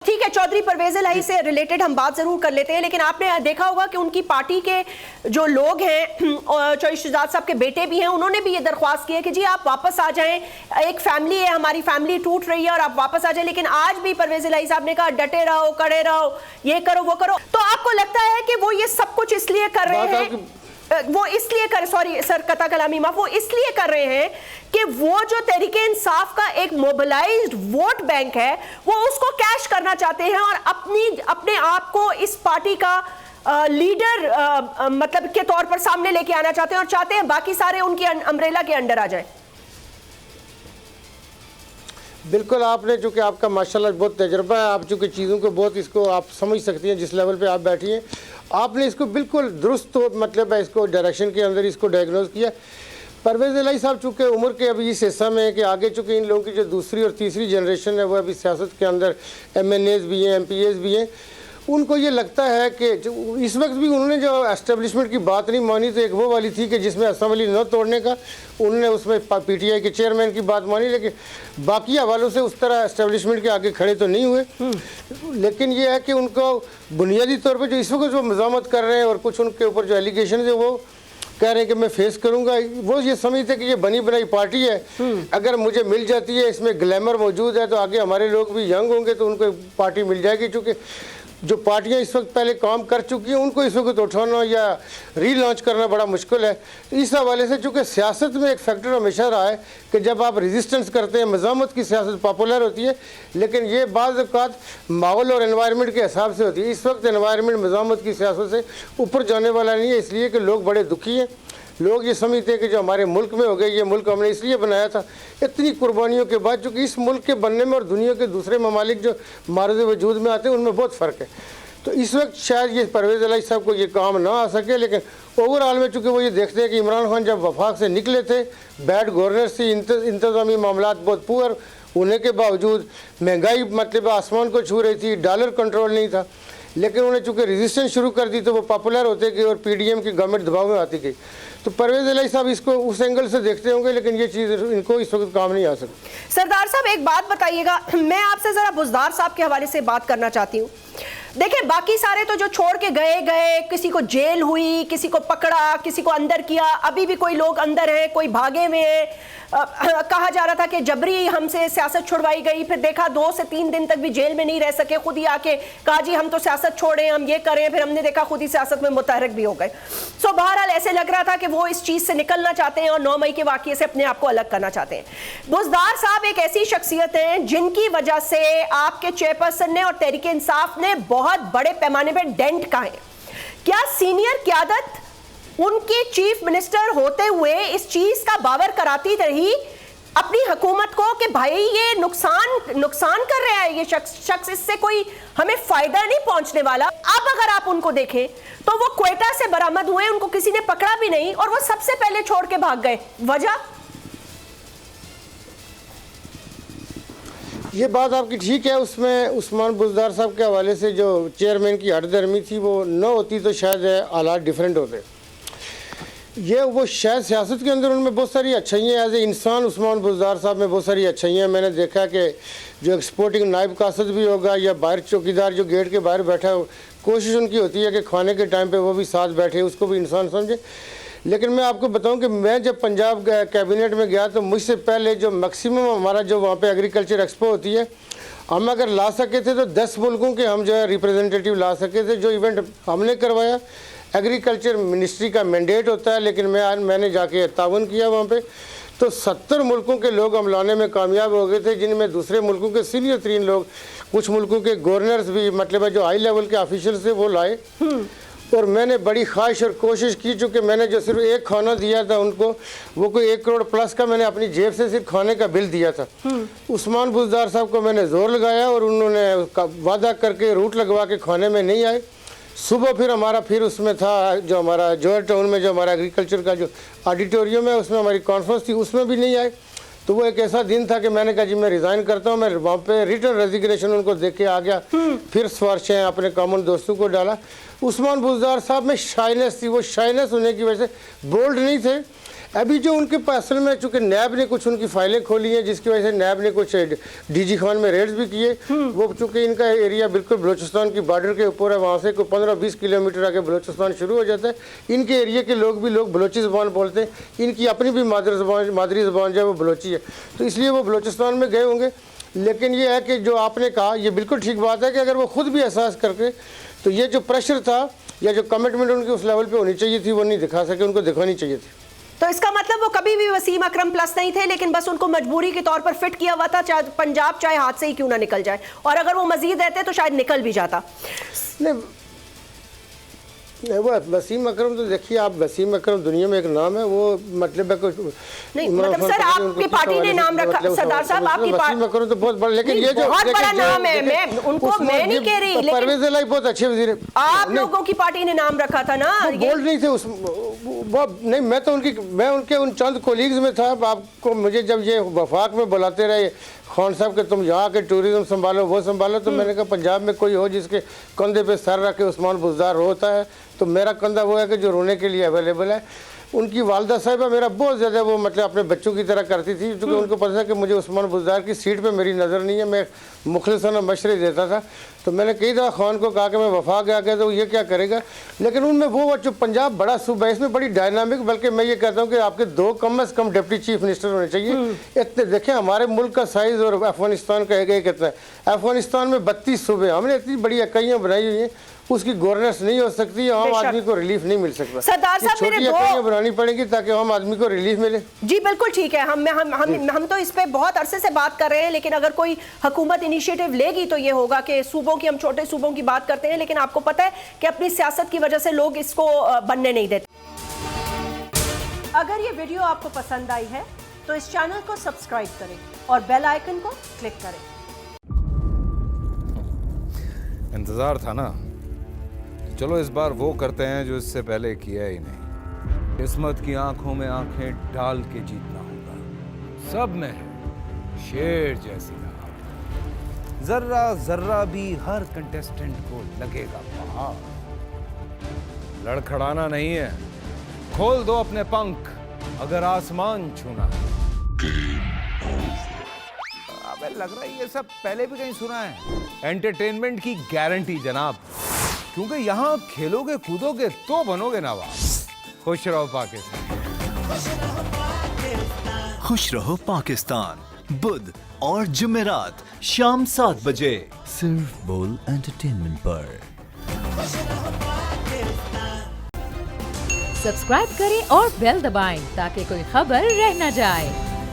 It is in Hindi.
ठीक है, चौधरी परवेज इलाही से रिलेटेड हम बात जरूर कर लेते हैं, लेकिन आपने देखा होगा कि उनकी पार्टी के जो लोग हैं, चौधरी शहजाद साहब के बेटे भी हैं, उन्होंने भी ये दरख्वास्त की है कि जी आप वापस आ जाएं, एक फैमिली है, हमारी फैमिली टूट रही है और आप वापस आ जाएं। लेकिन आज भी परवेज इलाही साहब ने कहा डटे रहो, कड़े रहो, ये करो वो करो। तो आपको लगता है कि वो ये सब कुछ इसलिए कर रहे हैं, वो इसलिए कर, सॉरी सर कता कलामी माफ, वो इसलिए कर रहे हैं कि वो जो तहरीके इंसाफ का एक मोबिलाइज्ड वोट बैंक है वो उसको कैश करना चाहते हैं और अपने आप को इस पार्टी का लीडर मतलब के तौर पर सामने लेके आना चाहते हैं और चाहते हैं बाकी सारे उनकी अम्ब्रेला के अंडर आ जाए। बिल्कुल, आपने चूंकि आपका माशाल्लाह बहुत तजर्बा है, आप चूंकि चीज़ों को बहुत इसको आप समझ सकती हैं, जिस लेवल पे आप बैठी हैं आपने इसको बिल्कुल दुरुस्त मतलब है इसको डायरेक्शन के अंदर इसको डायग्नोज किया। परवेज़ इलाही साहब चूँकि उम्र के अभी इस हिस्सा में है कि आगे चूँकि इन लोगों की जो दूसरी और तीसरी जनरेशन है वो अभी सियासत के अंदर MNAs भी हैं, MPAs भी हैं, उनको ये लगता है कि इस वक्त भी उन्होंने जो एस्टेब्लिशमेंट की बात नहीं मानी तो एक वो वाली थी कि जिसमें असेंबली न तोड़ने का, उन्होंने उसमें PTI के चेयरमैन की बात मानी, लेकिन बाकी हवालों से उस तरह एस्टेब्लिशमेंट के आगे खड़े तो नहीं हुए। लेकिन ये है कि उनको बुनियादी तौर पर जो इस वक्त जो मज़ामत कर रहे हैं और कुछ उनके ऊपर जो एलिगेशन है वो कह रहे हैं कि मैं फेस करूंगा, वो ये समझते कि ये बनी बनाई पार्टी है, अगर मुझे मिल जाती है, इसमें ग्लैमर मौजूद है तो आगे हमारे लोग भी यंग होंगे तो उनको पार्टी मिल जाएगी। चूँकि जो पार्टियां इस वक्त पहले काम कर चुकी हैं उनको इस वक्त उठाना या रीलॉन्च करना बड़ा मुश्किल है। तो इस हवाले से चूँकि सियासत में एक फैक्टर हमेशा रहा है कि जब आप रेजिस्टेंस करते हैं मज़ामत की सियासत पॉपुलर होती है, लेकिन ये बाज़ औक़ात माहौल और एनवायरनमेंट के हिसाब से होती है। इस वक्त एनवायरनमेंट मज़ामत की सियासत से ऊपर जाने वाला नहीं है, इसलिए कि लोग बड़े दुखी हैं। लोग ये समझते हैं कि जो हमारे मुल्क में हो गए, ये मुल्क हमने इसलिए बनाया था इतनी कुर्बानियों के बाद, चूँकि इस मुल्क के बनने में और दुनिया के दूसरे ममालिक जो मारूज़ वजूद में आते हैं उनमें बहुत फ़र्क है। तो इस वक्त शायद ये परवेज़ इलाही साहब को ये काम ना आ सके, लेकिन ओवरऑल में चूँकि वो ये देखते हैं कि इमरान खान जब वफाक से निकले थे, बैड गवर्नेंस थी, इंतज़ामी मामलात बहुत पुअर होने के बावजूद, महंगाई मतलब आसमान को छू रही थी, डॉलर कंट्रोल नहीं था, लेकिन उन्हें चूँकि रेजिस्टेंस शुरू कर दी तो वो पॉपुलर होते गए और PDM की गवर्नमेंट दबाव में आती गई। तो परवेज़ इलाही साहब इसको उस एंगल से देखते होंगे, लेकिन ये चीज़ इनको इस वक्त काम नहीं आ सकती। सरदार साहब एक बात बताइएगा, मैं आपसे ज़रा बुज़दार साहब के हवाले से बात करना चाहती हूँ। देखिए बाकी सारे तो जो छोड़ के गए, किसी को जेल हुई, किसी को पकड़ा, किसी को अंदर किया, अभी भी कोई लोग अंदर हैं, कोई भागे में है। कहा जा रहा था कि जबरी हमसे सियासत छुड़वाई गई, फिर देखा 2 से 3 दिन तक भी जेल में नहीं रह सके, खुद ही आके कहा जी हम तो सियासत छोड़े, हम ये करें, फिर हमने देखा खुद ही सियासत में मुतहरक भी हो गए। सो बहरहाल ऐसे लग रहा था कि वो इस चीज़ से निकलना चाहते हैं और 9 मई के वाक़ये से अपने आप को अलग करना चाहते हैं। बुज़दार साहब एक ऐसी शख्सियत हैं जिनकी वजह से आपके चेयरपर्सन ने और तहरीके इंसाफ ने बहुत बड़े पैमाने पर डेंट का है। क्या सीनियर क़यादत उनकी चीफ मिनिस्टर होते हुए इस चीज का बावर कराती रही अपनी हुकूमत को कि भाई ये नुकसान कर रहा है ये शख्स, इससे कोई हमें फायदा नहीं पहुंचने वाला। अब अगर आप उनको देखें तो वो क्वेटा से बरामद हुए, उनको किसी ने पकड़ा भी नहीं और वो सबसे पहले छोड़ के भाग गए। वजह? ये बात आपकी ठीक है, उसमें उस्मान बुज़दार साहब के हवाले से जो चेयरमैन की हटदर्मी थी वो न होती तो शायद हालात डिफरेंट होते। ये वो शायद सियासत के अंदर उनमें बहुत सारी अच्छाइयाँ, एज ए इंसान उस्मान बुज़दार साहब में बहुत सारी अच्छाइयाँ। मैंने देखा कि जो एक्सपोर्टिंग नायब कासद भी होगा या बाहर चौकीदार जो गेट के बाहर बैठा हो, कोशिश उनकी होती है कि खाने के टाइम पे वो भी साथ बैठे, उसको भी इंसान समझे। लेकिन मैं आपको बताऊं कि मैं जब पंजाब कैबिनेट में गया तो मुझसे पहले जो मैक्सिमम हमारा जो वहाँ पे एग्रीकल्चर एक्सपो होती है, हम अगर ला सके थे तो 10 मुल्कों के हम जो है रिप्रेजेंटेटिव ला सके थे। जो इवेंट हमने करवाया एग्रीकल्चर मिनिस्ट्री का मैंडेट होता है, लेकिन मैंने जाके तावन किया वहाँ पे, तो 70 मुल्कों के लोग हम लाने में कामयाब हो गए थे, जिनमें दूसरे मुल्कों के सीनियर तरीन लोग, कुछ मुल्कों के गवर्नर्स भी मतलब है जो हाई लेवल के ऑफिशियल थे वो लाए। और मैंने बड़ी ख्वाहिश और कोशिश की, चूँकि मैंने जो सिर्फ एक खाना दिया था उनको, वो कोई 1 करोड़ प्लस का मैंने अपनी जेब से सिर्फ खाने का बिल दिया था। उस्मान बुज़दार साहब को मैंने जोर लगाया और उन्होंने वादा करके रूट लगवा के खाने में नहीं आए। सुबह फिर उसमें था जो हमारा जौहर टाउन में जो हमारा एग्रीकल्चर का जो ऑडिटोरियम है उसमें हमारी कॉन्फ्रेंस थी, उसमें भी नहीं आए। तो वो एक ऐसा दिन था कि मैंने कहा जी मैं रिज़ाइन करता हूँ। मैं वहाँ पे रिटर्न रेजिग्नेशन उनको देख के आ गया, फिर सिफारिशें अपने कॉमन दोस्तों को डाला। उस्मान बुज़दार साहब में शाइनेस थी, वो शाइनेस होने की वजह से बोल्ड नहीं थे। अभी जो उनके पास असल में चूंकि नैब ने कुछ उनकी फाइलें खोली हैं, जिसकी वजह से नैब ने कुछ डीजी खान में रेड्स भी किए। वो चूंकि इनका एरिया बिल्कुल बलूचिस्तान की बॉर्डर के ऊपर है, वहाँ से कोई 15-20 किलोमीटर आगे बलूचिस्तान शुरू हो जाता है। इनके एरिया के लोग बलोची ज़बान बोलते हैं, इनकी अपनी भी मादरी ज़बान जो है वो बलोची है, तो इसलिए वो बलूचिस्तान में गए होंगे। लेकिन ये है कि जो आपने कहा ये बिल्कुल ठीक बात है कि अगर वो खुद भी एहसास करके, तो ये जो प्रेशर था या जो कमिटमेंट उनकी उस लेवल पे होनी चाहिए थी वो नहीं दिखा सके, उनको दिखानी चाहिए थी। तो इसका मतलब वो कभी भी वसीम अकरम प्लस नहीं थे, लेकिन बस उनको मजबूरी के तौर पर फिट किया हुआ था, चाहे पंजाब चाहे हाथ से ही क्यों ना निकल जाए, और अगर वो मजीद रहते तो शायद निकल भी जाता। नहीं वो वसीम अकरम तो देखिए आप, वसीम अकरम दुनिया में एक नाम है, वो मतलब है कुछ नहीं, मतलब सर आपकी पार्टी ने नाम रखा, सरदार साहब आपकी वसीम अकरम तो बहुत बड़ा, लेकिन ये जो बहुत बड़ा नाम है, मैं नहीं कह रही, लेकिन परवेज इलाही बहुत अच्छे वजीर, आप लोगों की पार्टी ने नाम रखा था ना, बोल नहीं थे उस नहीं, मैं उनके उन चंद कोलीग्स में था। आपको मुझे जब ये वफाक में बुलाते रहे खान साहब के तुम यहाँ के टूरिज्म संभालो वो संभालो, तो मैंने कहा पंजाब में कोई हो जिसके कंधे पे सर रख के उस्मान बुज़दार रोता है, तो मेरा कंधा वो है कि जो रोने के लिए अवेलेबल है। उनकी वालदा साहिबा मेरा बहुत ज़्यादा वो मतलब अपने बच्चों की तरह करती थी, क्योंकि उनको पता था कि मुझे उस्मान बुज़दार की सीट पे मेरी नज़र नहीं है, मैं मुखलिसाना मशवरे देता था। तो मैंने कई दफ़ा खान को कहा कि मैं वफा गया गया तो ये क्या करेगा, लेकिन उनमें वो जो पंजाब बड़ा सूबा है, इसमें बड़ी डायनामिक, बल्कि मैं ये कहता हूँ कि आपके 2 कम अज़ कम डिप्टी चीफ मिनिस्टर होने चाहिए। इतने देखें हमारे मुल्क का साइज़ और अफगानिस्तान का एक कितना है, अफगानिस्तान में 32 सूबे, हमने इतनी बड़ी इकाइयाँ बनाई हुई हैं, उसकी गवर्नेंस नहीं हो सकती, आम आदमी को रिलीफ नहीं मिल सकता। सरदार साहब मेरे दो बनानी पड़ेगी ताकि आम आदमी को रिलीफ मिले। जी बिल्कुल ठीक है, हम तो इस पे बहुत अरसे से बात कर रहे हैं, लेकिन अगर कोई हुकूमत इनिशिएटिव लेगी तो ये होगा कि सूबों की, हम छोटे सूबों की बात करते हैं, लेकिन आपको पता है कि अपनी सियासत की वजह से लोग इसको बनने नहीं देते। अगर ये वीडियो आपको पसंद आई है तो इस चैनल को सब्सक्राइब करें और बेल आइकन को क्लिक करें। इंतजार था ना, चलो इस बार वो करते हैं जो इससे पहले किया ही नहीं। किस्मत की आंखों में आंखें डाल के जीतना होगा, सब में शेर जैसी राह, जर्रा जर्रा भी हर कंटेस्टेंट को लगेगा पहाड़। लड़खड़ाना नहीं है, खोल दो अपने पंख अगर आसमान छूना है। अबे लग रहा है ये सब पहले भी कहीं सुना है। एंटरटेनमेंट की गारंटी जनाब, क्योंकि यहाँ खेलोगे कूदोगे तो बनोगे नवाब। खुश रहो पाकिस्तान। खुश रहो पाकिस्तान, बुध और जुमेरात शाम 7 बजे सिर्फ बोल एंटरटेनमेंट पर। सब्सक्राइब करें और बेल दबाएं ताकि कोई खबर रह न जाए।